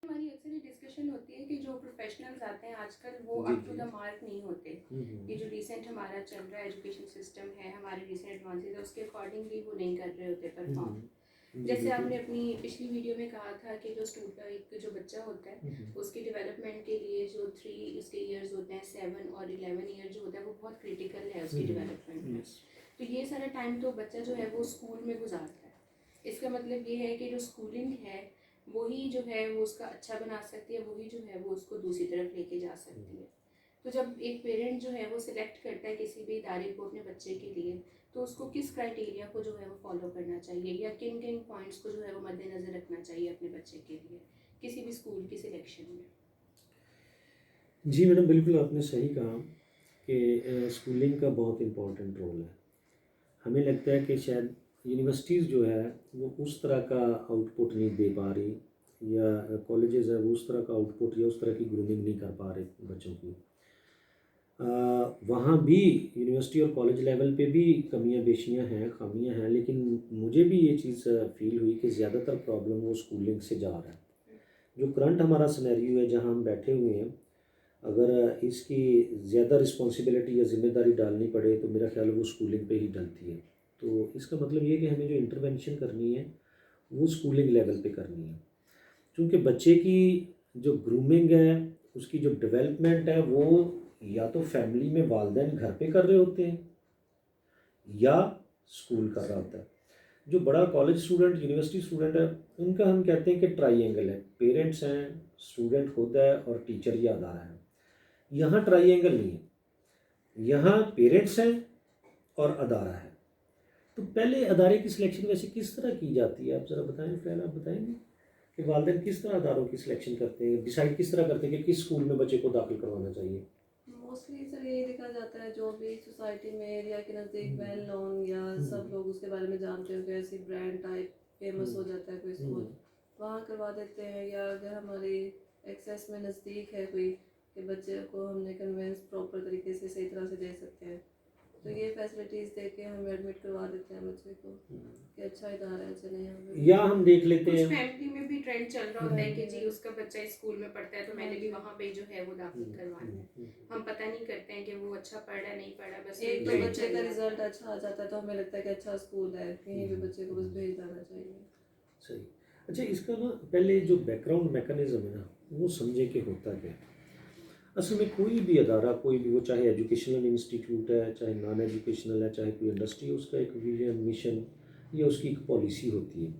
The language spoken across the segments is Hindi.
हमारी अक्सर ये डिस्कशन होती है कि जो प्रोफेशनल्स आते हैं आजकल वो G, up to G. The mark नहीं होते। ये हुँ। जो रिसेंट हमारा चल रहा है एजुकेशन सिस्टम है, हमारे रिसेंट एडवांसेस है, उसके अकॉर्डिंगली वो नहीं कर रहे होते हुँ, परफॉर्म। हुँ। जी, जैसे बिल्कुल। आपने अपनी पिछली वीडियो में कहा था कि एक जो बच्चा होता है हुँ, हुँ। उसकी डेवलपमेंट के लिए जो 3 उसके ईयर्स होते हैं, 7 और 11 ईयर जो होता है वो बहुत क्रिटिकल है हुँ, उसकी डेवलपमेंट हुँ। में। यस। तो ये सारा टाइम तो बच्चा जो है वो स्कूल में गुजारता है। इसका मतलब ये है कि जो स्कूलिंग है वही जो है वो उसका अच्छा बना सकती है, वही जो है वो उसको दूसरी तरफ लेके जा सकती है। तो जब एक पेरेंट जो है वो सिलेक्ट करता है किसी भी इदारे को अपने बच्चे के लिए, तो उसको किस क्राइटेरिया को जो है वो फॉलो करना चाहिए या किन किन पॉइंट्स को जो है वो मद्देनज़र रखना चाहिए अपने बच्चे के लिए किसी भी स्कूल की सिलेक्शन में? जी मैडम, बिल्कुल आपने सही कहा कि स्कूलिंग का बहुत इम्पोर्टेंट रोल है। हमें लगता है कि शायद यूनिवर्सिटीज़ जो है वो उस तरह का आउटपुट नहीं दे पा रही, या कॉलेजेस है वो उस तरह का आउटपुट या उस तरह की ग्रूमिंग नहीं कर पा रहे बच्चों की। अ, वहाँ भी यूनिवर्सिटी और कॉलेज लेवल पे भी कमियाँ पेशियाँ हैं, खामियाँ हैं, लेकिन मुझे भी ये चीज़ फ़ील हुई कि ज़्यादातर प्रॉब्लम वो स्कूलिंग से जा रहा है। जो करंट हमारा सिनेरियो है जहाँ हम बैठे हुए हैं, अगर इसकी ज़्यादा रिस्पॉन्सिबिलिटी या ज़िम्मेदारी डालनी पड़े तो मेरा ख़्याल है वो स्कूलिंग पे ही डलती है। तो इसका मतलब ये है कि हमें जो इंटरवेंशन करनी है वो स्कूलिंग लेवल पे करनी है। क्योंकि बच्चे की जो ग्रूमिंग है, उसकी जो डेवलपमेंट है वो या तो फैमिली में वालिदैन घर पे कर रहे होते हैं या स्कूल कर रहा होता है। जो बड़ा कॉलेज स्टूडेंट, यूनिवर्सिटी स्टूडेंट है, उनका हम कहते हैं कि ट्राइएंगल है। पेरेंट्स हैं, स्टूडेंट खुद है और टीचर या अदारा है। यहाँ ट्राइएंगल नहीं है, यहाँ पेरेंट्स हैं और अदारा है। तो पहले अदारे की सिलेक्शन वैसे किस तरह की जाती है, आप ज़रा बताएं, पहले आप बताएंगे कि वालिदैन किस तरह अदारों की सिलेक्शन करते हैं, डिसाइड किस तरह करते हैं कि किस स्कूल में बच्चे को दाखिल करवाना चाहिए। मोस्टली सर यही देखा जाता है, जो भी सोसाइटी में एरिया के नज़दीक वेल नोन या सब हम्म, लोग उसके बारे में जानते हो, ऐसी ब्रांड टाइप फेमस हो जाता है कोई हम्म, स्कूल, वहाँ करवा देते हैं। या अगर हमारे एक्सेस में नज़दीक है कोई कि बच्चे को हमने कन्वेंस प्रॉपर तरीके से सही तरह से दे सकते हैं, तो ये फैसिलिटीज़ दे के हम एडमिट करवा देते हैं बच्चे को कि अच्छा इदारा है, चले यहाँ पे। या हम देख लेते कुछ हैं। फैमिली में भी ट्रेंड चल रहा होता है कि जी उसका बच्चा इस स्कूल में पढ़ता है तो मैंने भी वहाँ पे जो है वो दाखिल करवाना है। हम पता नहीं करते हैं कि वो अच्छा पढ़ रहा है नहीं पढ़ रहा, बस एक तो ट्रेंड बच्चे चल का रहा है। रिजल्ट अच्छा आ जाता है तो हमें लगता है कि अच्छा स्कूल है, कहीं भी बच्चे को बस भेज देना चाहिए। सही। अच्छा, इसका ना पहले जो बैकग्राउंड मैकेनिज्म है ना, वो समझे कि होता क्या है। असल में कोई भी अदारा, कोई भी, वो चाहे एजुकेशनल इंस्टीट्यूट है, चाहे नॉन एजुकेशनल है, चाहे कोई इंडस्ट्री है, उसका एक विजन, मिशन या उसकी एक पॉलिसी होती है।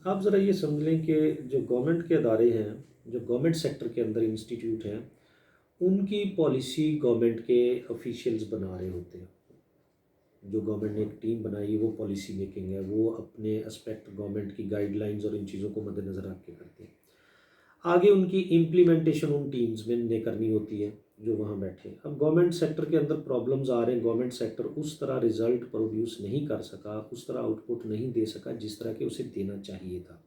आप ज़रा ये समझ लें कि जो गवर्नमेंट के अदारे हैं, जो गवर्नमेंट सेक्टर के अंदर इंस्टीट्यूट हैं, उनकी पॉलिसी गवर्नमेंट के ऑफिशियल्स बना रहे होते हैं। जो गवर्नमेंट ने एक टीम बनाई है वो पॉलिसी मेकिंग है, वो अपने एस्पेक्ट गवर्नमेंट की गाइडलाइंस और इन चीज़ों को मद्देनज़र रख के करते हैं। आगे उनकी इम्प्लीमेंटेशन उन टीम्स में ने करनी होती है जो वहाँ बैठे हैं। अब गवर्नमेंट सेक्टर के अंदर प्रॉब्लम्स आ रहे हैं, गवर्नमेंट सेक्टर उस तरह रिजल्ट प्रोड्यूस नहीं कर सका, उस तरह आउटपुट नहीं दे सका जिस तरह के उसे देना चाहिए था।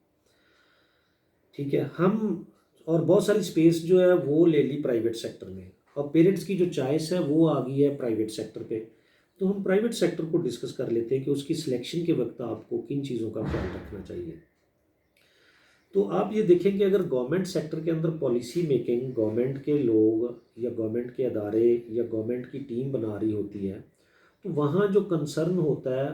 ठीक है, हम और बहुत सारी स्पेस जो है वो ले ली प्राइवेट सेक्टर में, और पेरेंट्स की जो चॉइस है वो आ गई है प्राइवेट सेक्टर पे। तो हम प्राइवेट सेक्टर को डिस्कस कर लेते हैं कि उसकी सिलेक्शन के वक्त आपको किन चीज़ों का ख्याल रखना चाहिए। तो आप ये देखें कि अगर गवर्नमेंट सेक्टर के अंदर पॉलिसी मेकिंग गवर्नमेंट के लोग या गवर्नमेंट के अदारे या गवर्नमेंट की टीम बना रही होती है, तो वहाँ जो कंसर्न होता है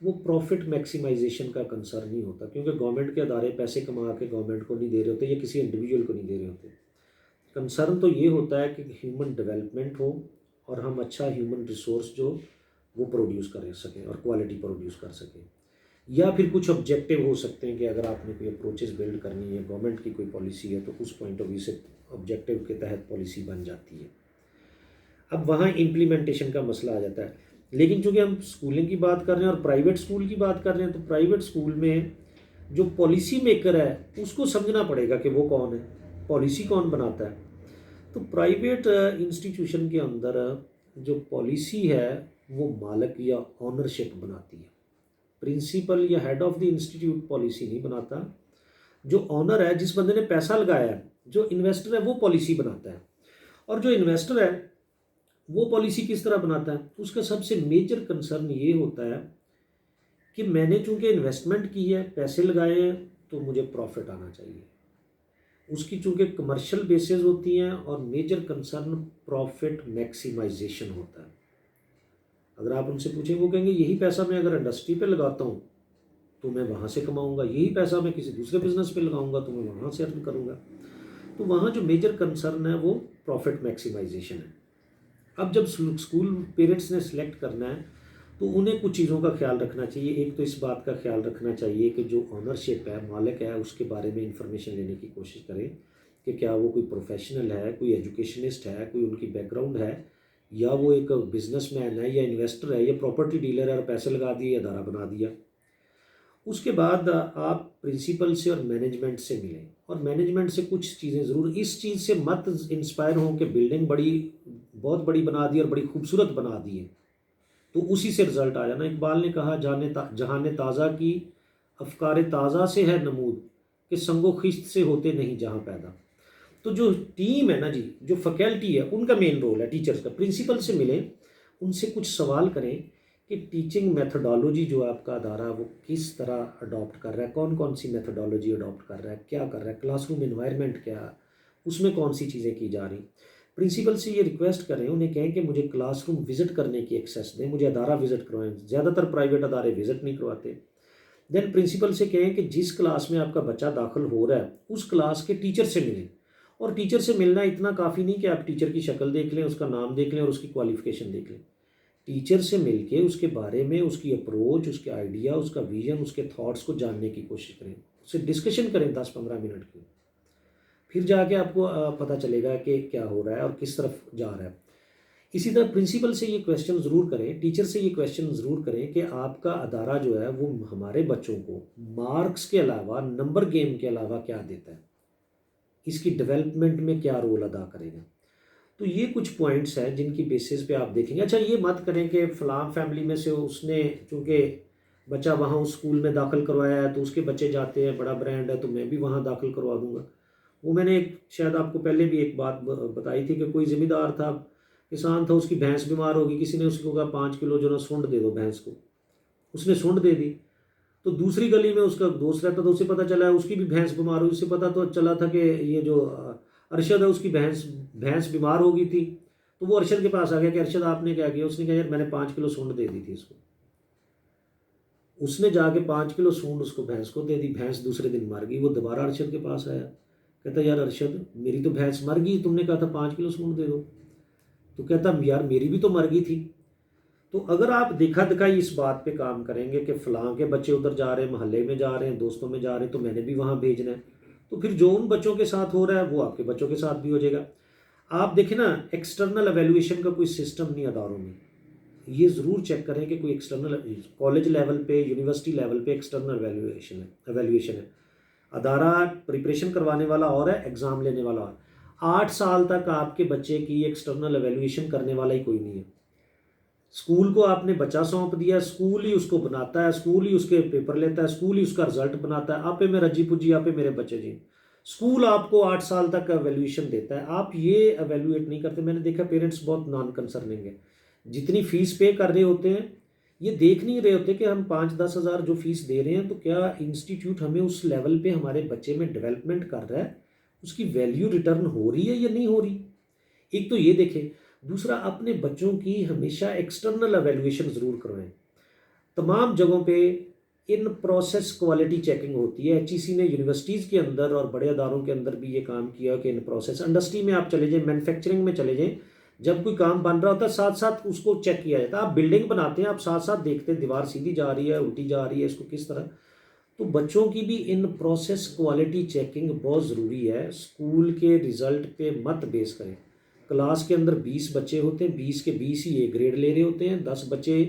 वो प्रॉफिट मैक्सिमाइजेशन का कंसर्न नहीं होता, क्योंकि गवर्नमेंट के अदारे पैसे कमा के गवर्नमेंट को नहीं दे रहे होते या किसी इंडिविजुअल को नहीं दे रहे होते। कंसर्न तो ये होता है कि ह्यूमन डेवलपमेंट हो और हम अच्छा ह्यूमन रिसोर्स जो वो प्रोड्यूस कर सकें और क्वालिटी प्रोड्यूस कर सकें। या फिर कुछ ऑब्जेक्टिव हो सकते हैं कि अगर आपने कोई अप्रोचेस बिल्ड करनी है, गवर्नमेंट की कोई पॉलिसी है, तो उस पॉइंट ऑफ व्यू से ऑब्जेक्टिव के तहत पॉलिसी बन जाती है। अब वहाँ इम्प्लीमेंटेशन का मसला आ जाता है। लेकिन चूंकि हम स्कूलिंग की बात कर रहे हैं और प्राइवेट स्कूल की बात कर रहे हैं, तो प्राइवेट स्कूल में जो पॉलिसी मेकर है उसको समझना पड़ेगा कि वो कौन है, पॉलिसी कौन बनाता है। तो प्राइवेट इंस्टीट्यूशन के अंदर जो पॉलिसी है वो मालिक या ऑनरशिप बनाती है। प्रिंसिपल या head of the institute policy नहीं बनाता। जो ऑनर है, जिस बंदे ने पैसा लगाया है, जो इन्वेस्टर है, वो पॉलिसी बनाता है। और जो इन्वेस्टर है वो पॉलिसी किस तरह बनाता है, उसका सबसे मेजर कंसर्न ये होता है कि मैंने चूंकि इन्वेस्टमेंट की है, पैसे लगाए हैं, तो मुझे प्रॉफिट आना चाहिए। उसकी चूँकि कमर्शियल बेसिस होती हैं और मेजर कंसर्न प्रॉफिट मैक्सिमाइजेशन होता है। अगर आप उनसे पूछें वो कहेंगे यही पैसा मैं अगर इंडस्ट्री पे लगाता हूँ तो मैं वहाँ से कमाऊँगा, यही पैसा मैं किसी दूसरे बिजनेस पे लगाऊँगा तो मैं वहाँ से अर्न करूँगा। तो वहाँ जो मेजर कंसर्न है वो प्रॉफिट मैक्सिमाइजेशन है। अब जब स्कूल पेरेंट्स ने सिलेक्ट करना है तो उन्हें कुछ चीज़ों का ख्याल रखना चाहिए। एक तो इस बात का ख्याल रखना चाहिए कि जो ऑनरशिप है, मालिक है, उसके बारे में इंफॉर्मेशन लेने की कोशिश करें कि क्या वो कोई प्रोफेशनल है, कोई एजुकेशनिस्ट है, कोई उनकी बैकग्राउंड है, या वो एक बिजनेसमैन है या इन्वेस्टर है या प्रॉपर्टी डीलर है और पैसे लगा दिए या अदारा बना दिया। उसके बाद आप प्रिंसिपल से और मैनेजमेंट से मिलें और मैनेजमेंट से कुछ चीज़ें ज़रूर, इस चीज़ से मत इंस्पायर हों कि बिल्डिंग बहुत बड़ी बना दी और बड़ी खूबसूरत बना दी है तो उसी से रिज़ल्ट आ जाना। इकबाल ने कहा जहान ताज़ा की अफकार ताज़ा से है नमूद कि संगो खिश्त से होते नहीं जहाँ पैदा। तो जो टीम है ना जी, जो फैकल्टी है, उनका मेन रोल है टीचर्स का। प्रिंसिपल से मिलें, उनसे कुछ सवाल करें कि टीचिंग मेथडोलॉजी जो आपका अदारा वो किस तरह अडॉप्ट कर रहा है, कौन कौन सी मेथडोलॉजी अडॉप्ट कर रहा है, क्या कर रहा है, क्लासरूम इन्वायरमेंट क्या है, उसमें कौन सी चीज़ें की जा रही। प्रिंसिपल से ये रिक्वेस्ट करें, उन्हें कहें कि मुझे क्लासरूम विज़िट करने की एक्सेस दें, मुझे अदारा विज़िट करवाएं। ज़्यादातर प्राइवेट अदारे विज़िट नहीं करवाते। देन प्रिंसिपल से कहें कि जिस क्लास में आपका बच्चा दाखिल हो रहा है उस क्लास के टीचर से मिलें। और टीचर से मिलना इतना काफ़ी नहीं कि आप टीचर की शक्ल देख लें, उसका नाम देख लें और उसकी क्वालिफ़िकेशन देख लें। टीचर से मिलके उसके बारे में, उसकी अप्रोच, उसके आइडिया, उसका विजन, उसके थॉट्स को जानने की कोशिश करें, उससे डिस्कशन करें 10-15 मिनट की। फिर जाके आपको पता चलेगा कि क्या हो रहा है और किस तरफ जा रहा है। इसी तरह प्रिंसिपल से ये क्वेश्चन ज़रूर करें, टीचर से ये क्वेश्चन ज़रूर करें कि आपका अदारा जो है वो हमारे बच्चों को मार्क्स के अलावा, नंबर गेम के अलावा क्या देता है, इसकी डेवलपमेंट में क्या रोल अदा करेगा। तो ये कुछ पॉइंट्स हैं जिनकी बेसिस पे आप देखेंगे। अच्छा, ये मत करें कि फ़लाँ फैमिली में से उसने, चूँकि बच्चा वहाँ उस स्कूल में दाखिल करवाया है तो उसके बच्चे जाते हैं, बड़ा ब्रांड है तो मैं भी वहाँ दाखिल करवा दूँगा। वो मैंने शायद आपको पहले भी एक बात बताई थी कि कोई ज़मींदार था, किसान था, उसकी भैंस बीमार होगी, किसी ने उसको कहा 5 किलो जो ना सूंड दे दो भैंस को, उसने सूंड दे दी। तो दूसरी गली में उसका दोस्त रहता था, उसे पता चला है उसकी भी भैंस बीमार हुई, उसे पता तो चला था कि ये जो अरशद है उसकी भैंस बीमार हो गई थी। तो वो अरशद के पास आ गया कि अरशद आपने क्या किया। उसने कहा यार मैंने 5 किलो सूंड दे दी थी इसको। उसने जाके 5 किलो सूंड उसको भैंस को दे दी, भैंस दूसरे दिन मर गई। वो दोबारा अरशद के पास आया, कहता यार अरशद मेरी तो भैंस मर गई, तुमने कहा था 5 किलो सूंड दे दो। तो कहता यार मेरी भी तो मर गई थी। तो अगर आप देखा दिखाई इस बात पे काम करेंगे कि फ़लाँ के बच्चे उधर जा रहे हैं, मोहल्ले में जा रहे हैं, दोस्तों में जा रहे हैं, तो मैंने भी वहाँ भेजना है, तो फिर जो उन बच्चों के साथ हो रहा है वो आपके बच्चों के साथ भी हो जाएगा। आप देखें ना, एक्सटर्नल एवेल्यूएशन का कोई सिस्टम नहीं अदारों में। ये ज़रूर चेक करें कि कोई एक्सटर्नल, कॉलेज लेवल पे, यूनिवर्सिटी लेवल पे एक्सटर्नल एवेल्यूएशन है। अदारा प्रिपरेशन करवाने वाला और है, एग्ज़ाम लेने वाला और। 8 साल तक आपके बच्चे की एक्सटर्नल एवेल्यूएशन करने वाला ही कोई नहीं है। स्कूल को आपने बच्चा सौंप दिया, स्कूल ही उसको बनाता है, स्कूल ही उसके पेपर लेता है, स्कूल ही उसका रिजल्ट बनाता है। आपे में रजी पुजी, आपे मेरे बच्चे जी। स्कूल आपको 8 साल तक एवेल्यूएशन देता है, आप ये एवेल्यूएट नहीं करते। मैंने देखा पेरेंट्स बहुत नॉन कंसर्निंग है, जितनी फ़ीस पे कर रहे होते हैं ये देख नहीं रहे होते कि हम 5-10 हज़ार जो फ़ीस दे रहे हैं तो क्या इंस्टीट्यूट हमें उस लेवल पे हमारे बच्चे में डेवलपमेंट कर रहा है, उसकी वैल्यू रिटर्न हो रही है या नहीं हो रही। एक तो ये देखें। दूसरा, अपने बच्चों की हमेशा एक्सटर्नल एवेल्यूएशन ज़रूर करवाएं। तमाम जगहों पे इन प्रोसेस क्वालिटी चेकिंग होती है। एचईसी ने यूनिवर्सिटीज़ के अंदर और बड़े अदारों के अंदर भी ये काम किया कि इन प्रोसेस, इंडस्ट्री में आप चले जाएँ, मैन्युफैक्चरिंग में चले जाएँ, जब कोई काम बन रहा होता है साथ साथ उसको चेक किया जाता है। आप बिल्डिंग बनाते हैं, आप साथ साथ देखते हैं दीवार सीधी जा रही है, उल्टी जा रही है, इसको किस तरह। तो बच्चों की भी इन प्रोसेस क्वालिटी चेकिंग बहुत ज़रूरी है। स्कूल के रिज़ल्ट पे मत बेस करें। क्लास के अंदर 20 बच्चे होते हैं, 20 के 20 ही ए ग्रेड ले रहे होते हैं, 10 बच्चे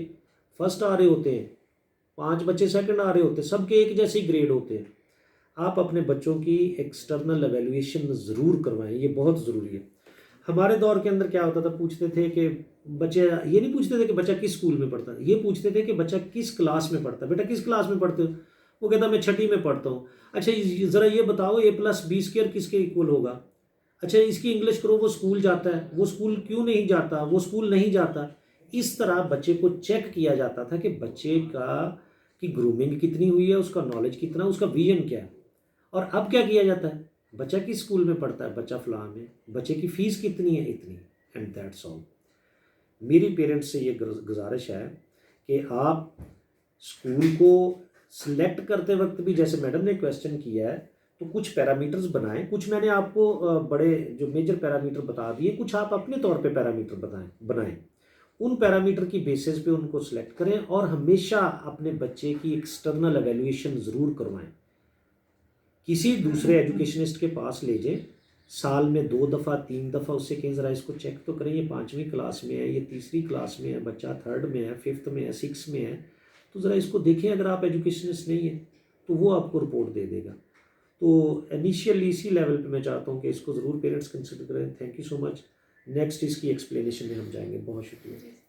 फर्स्ट आ रहे होते हैं, 5 बच्चे सेकंड आ रहे होते हैं, सबके एक जैसे ही ग्रेड होते हैं। आप अपने बच्चों की एक्सटर्नल एवेल्यूएशन ज़रूर करवाएं, ये बहुत ज़रूरी है। हमारे दौर के अंदर क्या होता था, पूछते थे कि बच्चे, ये नहीं पूछते थे कि बच्चा किस स्कूल में पढ़ता है, ये पूछते थे कि बच्चा किस क्लास में पढ़ता है। बेटा किस क्लास में पढ़ते हो? वो कहता मैं 6वीं में पढ़ता हूँ। अच्छा ज़रा ये बताओ a+b² किसके इक्वल होगा? अच्छा इसकी इंग्लिश करो, वो स्कूल जाता है, वो स्कूल क्यों नहीं जाता, वो स्कूल नहीं जाता। इस तरह बच्चे को चेक किया जाता था कि बच्चे की ग्रूमिंग कितनी हुई है, उसका नॉलेज कितना, उसका विजन क्या है। और अब क्या किया जाता है, बच्चा किस स्कूल में पढ़ता है, बच्चा फलां में, बच्चे की फ़ीस कितनी है, इतनी, एंड दैट्स ऑल। मेरी पेरेंट्स से ये गुजारिश है कि आप स्कूल को सिलेक्ट करते वक्त भी, जैसे मैडम ने क्वेश्चन किया है, तो कुछ पैरामीटर्स बनाएं। कुछ मैंने आपको बड़े जो मेजर पैरामीटर बता दिए, कुछ आप अपने तौर पे पैरामीटर बनाएं। उन पैरामीटर की बेसिस पे उनको सिलेक्ट करें और हमेशा अपने बच्चे की एक्सटर्नल एवेल्यूएशन ज़रूर करवाएं। किसी दूसरे एजुकेशनिस्ट के पास ले जाएं, साल में 2 दफ़ा 3 दफ़ा उससे कहें ज़रा इसको चेक तो करें, ये 5वीं क्लास में है, ये 3री क्लास में है, बच्चा 3rd में है, 5th में है, 6th में है, तो ज़रा इसको देखें। अगर आप एजुकेशनिस्ट नहीं है तो वो आपको रिपोर्ट दे देगा। तो इनिशियली इसी लेवल पे मैं चाहता हूँ कि इसको ज़रूर पेरेंट्स कंसिडर करें। Thank you so much. Next इसकी एक्सप्लेनेशन में हम जाएंगे। बहुत शुक्रिया।